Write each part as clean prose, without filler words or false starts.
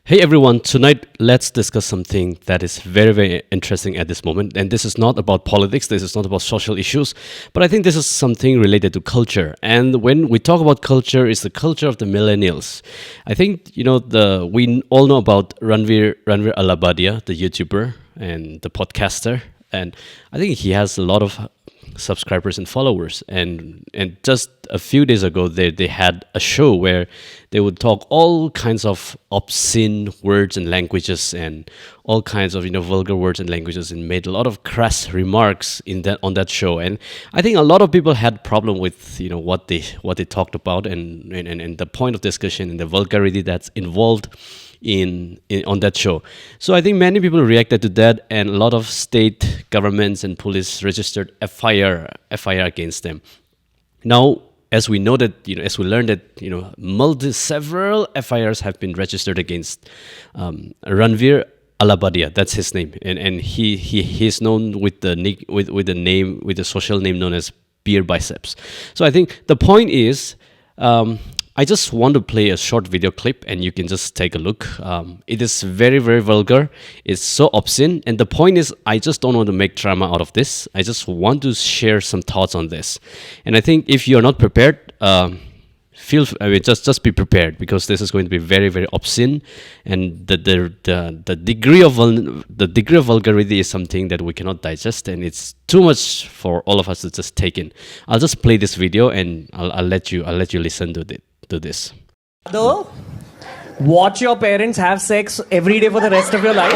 Hey everyone, tonight let's discuss something that is very, very interesting at this moment. And this is not about politics, this is not about social issues, but I think this is something related to culture. And when we talk about culture, it's the culture of the millennials. I think, we all know about Ranveer Allabadia, the YouTuber and the podcaster. And I think he has a lot of subscribers and followers, and just a few days ago they had a show where they would talk all kinds of obscene words and languages and all kinds of vulgar words and languages, and made a lot of crass remarks in that on that show. And I think a lot of people had problem with what they talked about, and the point of discussion and the vulgarity that's involved in on that show. So I think many people reacted to that, and a lot of state governments and police registered FIR against them. Now, as we know that, as we learned that, several FIRs have been registered against Ranveer Allabadia. That's his name, and he's known with the social name known as Beer Biceps. So I think the point is. I just want to play a short video clip, and you can just take a look. It is very, very vulgar. It's so obscene. And the point is, I just don't want to make drama out of this. I just want to share some thoughts on this. And I think if you're not prepared, just be prepared, because this is going to be very, very obscene. And the degree of vulgarity is something that we cannot digest, and it's too much for all of us to just take in. I'll just play this video, and I'll let you listen to this. Though, watch your parents have sex every day for the rest of your life.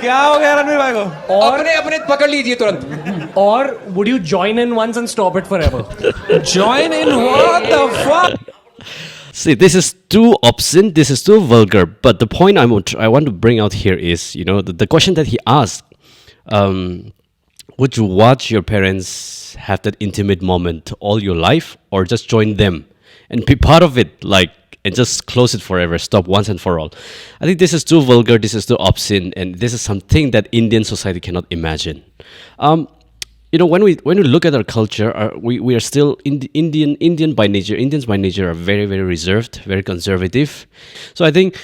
क्या हो गया रणवीर भाई को? अपने अपने पकड़ लीजिए तुरंत. Or would you join in once and stop it forever? Join in? What the fuck? See, this is too obscene, this is too vulgar. But the point I want to bring out here is, the question that he asked. Would you watch your parents have that intimate moment all your life, or just join them and be part of it, and just close it forever, stop once and for all? I think this is too vulgar, this is too obscene, and this is something that Indian society cannot imagine. When we look at our culture, we are still Indian by nature. Indians by nature are very, very reserved, very conservative. So I think,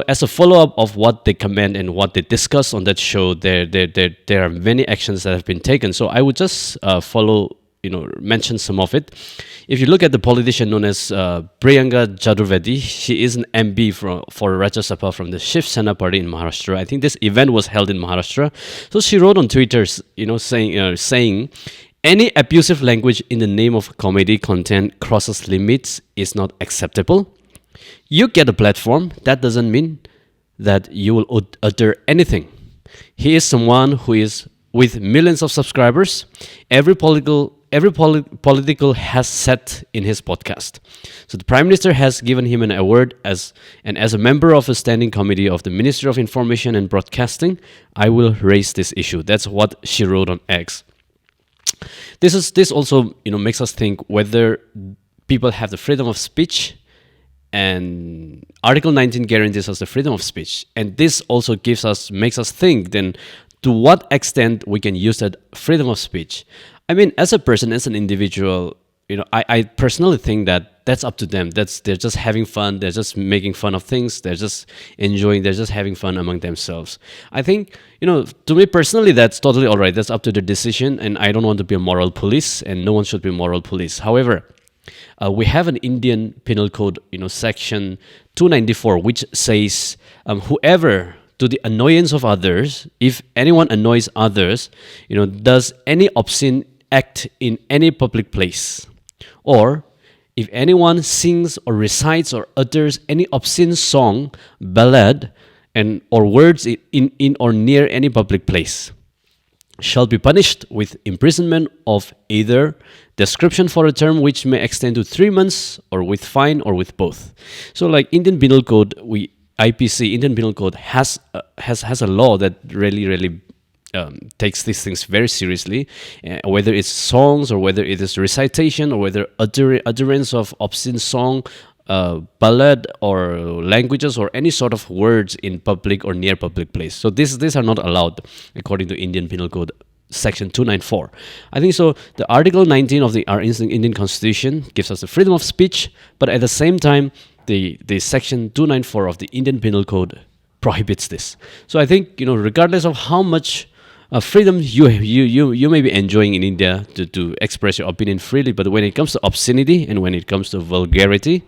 as a follow-up of what they comment and what they discuss on that show, there are many actions that have been taken. So I would just mention some of it. If you look at the politician known as Priyanka Jadurvedi, she is an MP for Rajya Sabha from the Shiv Sena party in Maharashtra. I think this event was held in Maharashtra. So she wrote on Twitter, saying, any abusive language in the name of comedy content crosses limits is not acceptable. You get a platform. That doesn't mean that you will utter anything. He is someone who is with millions of subscribers. Every political has said in his podcast. So the Prime Minister has given him an award as a member of a standing committee of the Ministry of Information and Broadcasting, I will raise this issue. That's what she wrote on X. This also makes us think whether people have the freedom of speech, and Article 19 guarantees us the freedom of speech. And this also makes us think then to what extent we can use that freedom of speech. I mean, as a person, as an individual, I personally think that that's up to them. They're just having fun. They're just making fun of things. They're just enjoying. They're just having fun among themselves. I think, to me personally, that's totally all right. That's up to the decision, and I don't want to be a moral police, and no one should be a moral police. However, we have an Indian Penal Code, Section 294, which says whoever, to the annoyance of others, if anyone annoys others, does any obscene act in any public place, or if anyone sings or recites or utters any obscene song, ballad, or words in or near any public place, shall be punished with imprisonment of either description for a term which may extend to 3 months, or with fine, or with both. So, like Indian Penal Code, IPC, Indian Penal Code has a law that really takes these things very seriously, whether it's songs, or whether it is recitation, or whether utterance of obscene song, ballad, or languages, or any sort of words in public or near public place. So these are not allowed according to Indian Penal Code Section 294. I think so. The Article 19 of our Indian Constitution gives us the freedom of speech, but at the same time, the section 294 of the Indian Penal Code prohibits this. So I think, regardless of how much freedom you may be enjoying in India to express your opinion freely, but when it comes to obscenity and when it comes to vulgarity,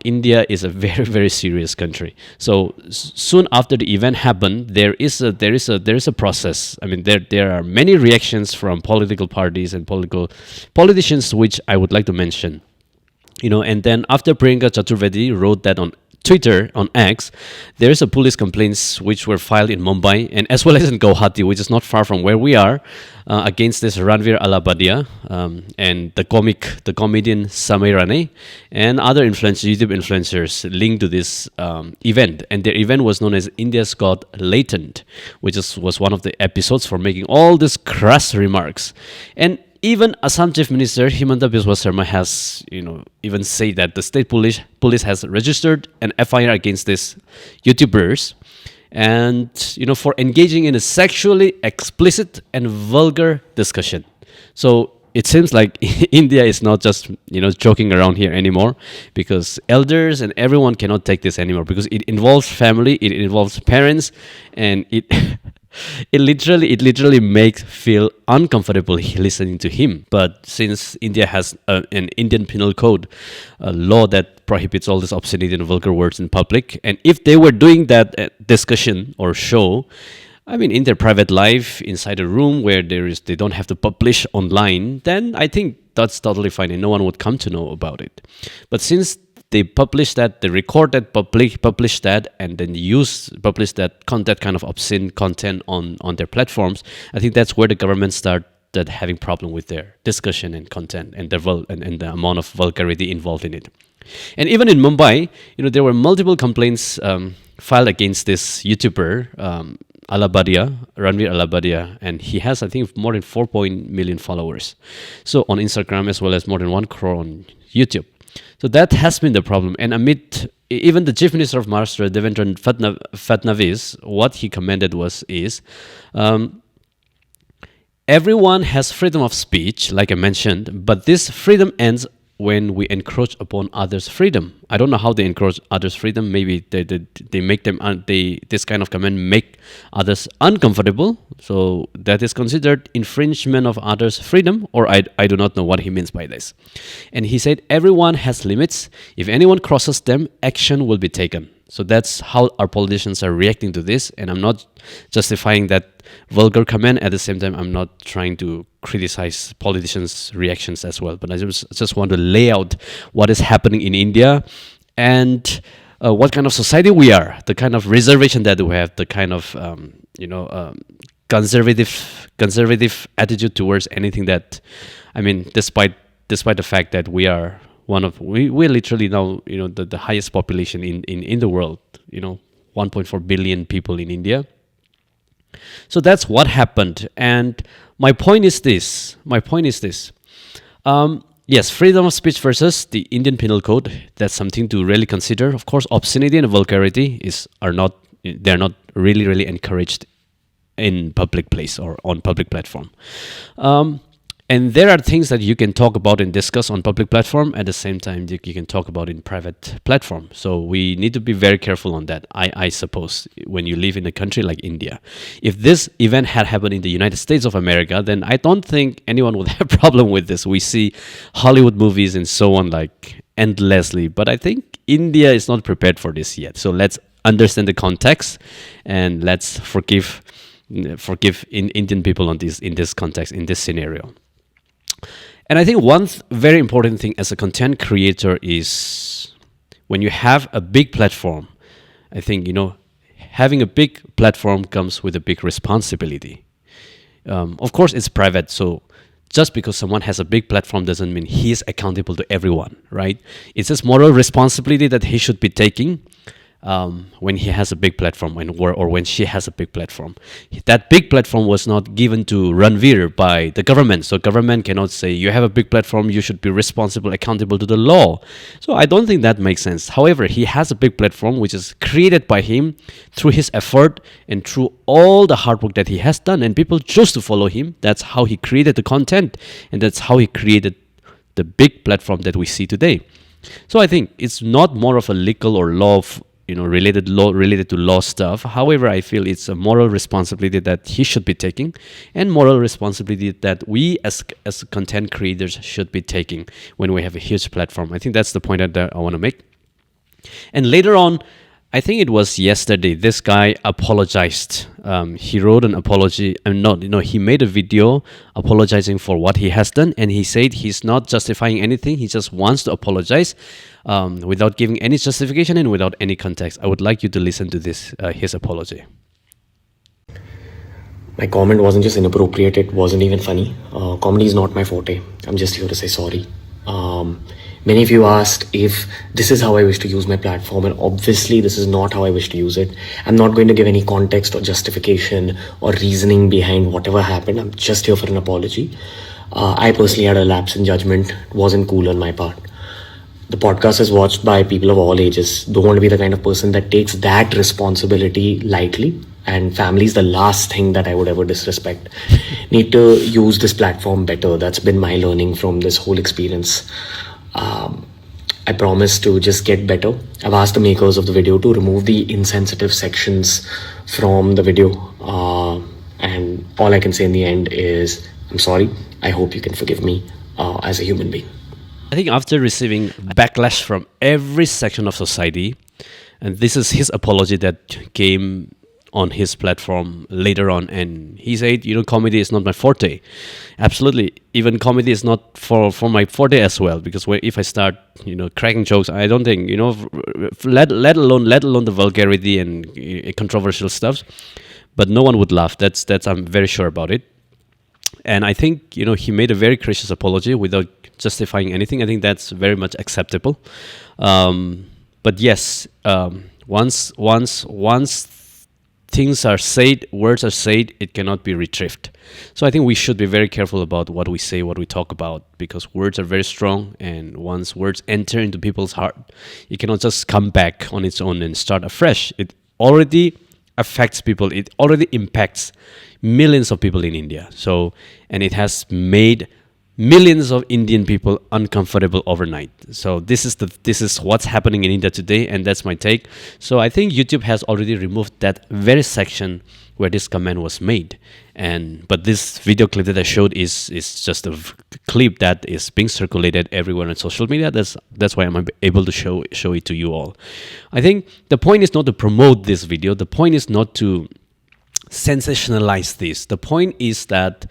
India is a very, very serious country. So soon after the event happened, there is a process. I mean, there are many reactions from political parties and politicians, which I would like to mention. And then after Priyanka Chaturvedi wrote that on Twitter, on X, there is a police complaints which were filed in Mumbai and as well as in Guwahati, which is not far from where we are, against this Ranveer Allabadia and the comedian Samay Rane and other YouTube influencers linked to this event. And their event was known as India's Got Latent, which was one of the episodes for making all these crass remarks. And even Assam Chief Minister Himanta Biswa Sarma has, even said that the state police has registered an FIR against these YouTubers, and for engaging in a sexually explicit and vulgar discussion. So it seems like India is not just joking around here anymore, because elders and everyone cannot take this anymore, because it involves family, it involves parents, and it it literally makes feel uncomfortable listening to him. But since India has an Indian Penal Code, a law that prohibits all this obscenity and vulgar words in public, and if they were doing that discussion or show, I mean, in their private life, inside a room where they don't have to publish online, then I think that's totally fine and no one would come to know about it. But since they publish that, they record that, publish that, and then publish that kind of obscene content on their platforms, I think that's where the government started having problem with their discussion and content and the amount of vulgarity involved in it. And even in Mumbai, there were multiple complaints filed against this YouTuber, Allabadia, Ranveer Allabadia, and he has, I think, more than 4 million followers. So on Instagram, as well as more than 1 crore on YouTube. So that has been the problem. And amid even the Chief Minister of Maharashtra, Devendra Fadnavis, what he commented is everyone has freedom of speech, like I mentioned, but this freedom ends when we encroach upon others' freedom. I don't know how they encroach others' freedom. Maybe they make them this kind of comment make others uncomfortable. So that is considered infringement of others' freedom, or I do not know what he means by this. And he said everyone has limits. If anyone crosses them, action will be taken. So that's how our politicians are reacting to this. And I'm not justifying that vulgar comment. At the same time, I'm not trying to criticize politicians' reactions as well. But I just want to lay out what is happening in India and what kind of society we are, the kind of reservation that we have, the kind of conservative attitude towards anything that, I mean, despite the fact that we are we're literally now the highest population in the world, 1.4 billion people in India. So that's what happened. And my point is this. Yes, freedom of speech versus the Indian Penal Code. That's something to really consider. Of course, obscenity and vulgarity they're not really encouraged in public place or on public platform. And there are things that you can talk about and discuss on public platform. At the same time, you can talk about in private platform. So we need to be very careful on that, I suppose, when you live in a country like India. If this event had happened in the United States of America, then I don't think anyone would have a problem with this. We see Hollywood movies and so on like endlessly. But I think India is not prepared for this yet. So let's understand the context and let's forgive in Indian people in this context, in this scenario. And I think one very important thing as a content creator is when you have a big platform, I think, having a big platform comes with a big responsibility. Of course, it's private, so just because someone has a big platform doesn't mean he is accountable to everyone, right? It's his moral responsibility that he should be taking when he has a big platform or when she has a big platform. That big platform was not given to Ranveer by the government. So government cannot say, you have a big platform, you should be responsible, accountable to the law. So I don't think that makes sense. However, he has a big platform which is created by him through his effort and through all the hard work that he has done. And people choose to follow him. That's how he created the content. And that's how he created the big platform that we see today. So I think it's not more of a legal or related to law stuff. However, I feel it's a moral responsibility that he should be taking, and moral responsibility that we as content creators should be taking when we have a huge platform. I think that's the point that I want to make. And later on, I think it was yesterday, this guy apologized. He wrote an apology. He made a video apologizing for what he has done, and he said he's not justifying anything. He just wants to apologize without giving any justification and without any context. I would like you to listen to this, his apology. My comment wasn't just inappropriate, it wasn't even funny. Comedy is not my forte. I'm just here to say sorry. Many of you asked if this is how I wish to use my platform, and obviously this is not how I wish to use it. I'm not going to give any context or justification or reasoning behind whatever happened. I'm just here for an apology. I personally had a lapse in judgment. It wasn't cool on my part. The podcast is watched by people of all ages. Don't want to be the kind of person that takes that responsibility lightly. And family is the last thing that I would ever disrespect. Need to use this platform better. That's been my learning from this whole experience. I promise to just get better. I've asked the makers of the video to remove the insensitive sections from the video. And all I can say in the end is, I'm sorry. I hope you can forgive me as a human being. I think after receiving backlash from every section of society, and this is his apology that came on his platform later on, and he said, comedy is not my forte. Absolutely, even comedy is not for my forte as well, because if I start cracking jokes, I don't think let alone the vulgarity and controversial stuff, but no one would laugh. That's I'm very sure about it. And I think he made a very gracious apology without justifying anything. I think that's very much acceptable. But yes, once things are said, words are said, it cannot be retrieved. So I think we should be very careful about what we say, what we talk about, because words are very strong, and once words enter into people's heart, it cannot just come back on its own and start afresh. It already affects people. It already impacts millions of people in India. And it has made millions of Indian people uncomfortable overnight. So this is what's happening in India today, and that's my take. So I think YouTube has already removed that very section where this comment was made. But this video clip that I showed is just a clip that is being circulated everywhere on social media. That's why I'm able to show it to you all. I think the point is not to promote this video. The point is not to sensationalize this. The point is that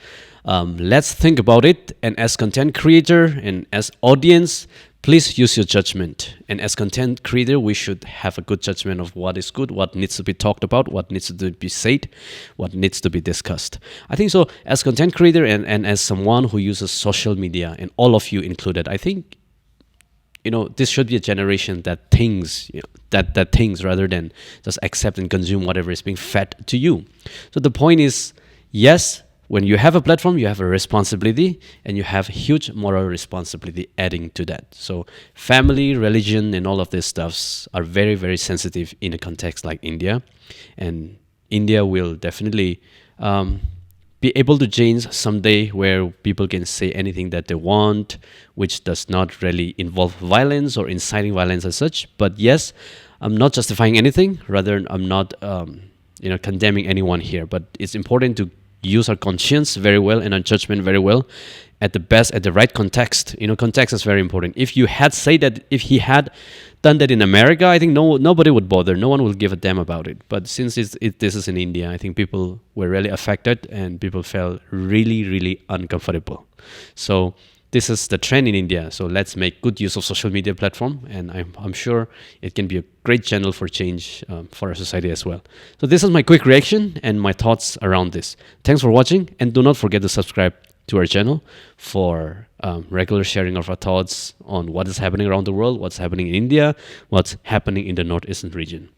let's think about it, and as content creator and as audience, please use your judgment. And as content creator, we should have a good judgment of what is good, what needs to be talked about, what needs to be said, what needs to be discussed. I think so. As content creator and as someone who uses social media, and all of you included, I think this should be a generation that thinks, that thinks rather than just accept and consume whatever is being fed to you. So the point is, yes, when you have a platform, you have a responsibility, and you have huge moral responsibility adding to that. So family, religion, and all of these stuffs are very, very sensitive in a context like India. And India will definitely be able to change someday, where people can say anything that they want, which does not really involve violence or inciting violence as such. But yes, I'm not justifying anything. Rather, I'm not condemning anyone here. But it's important to use our conscience very well and our judgment very well at the right context. Context is very important. If you had said that, if he had done that in America, I think nobody would bother. No one will give a damn about it. But since this is in India, I think people were really affected, and people felt really, really uncomfortable. So this is the trend in India. So let's make good use of social media platform, and I'm sure it can be a great channel for change for our society as well. So this is my quick reaction and my thoughts around this. Thanks for watching, and do not forget to subscribe to our channel for regular sharing of our thoughts on what is happening around the world, what's happening in India, what's happening in the northeastern region.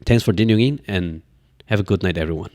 Thanks for tuning in, and have a good night, everyone.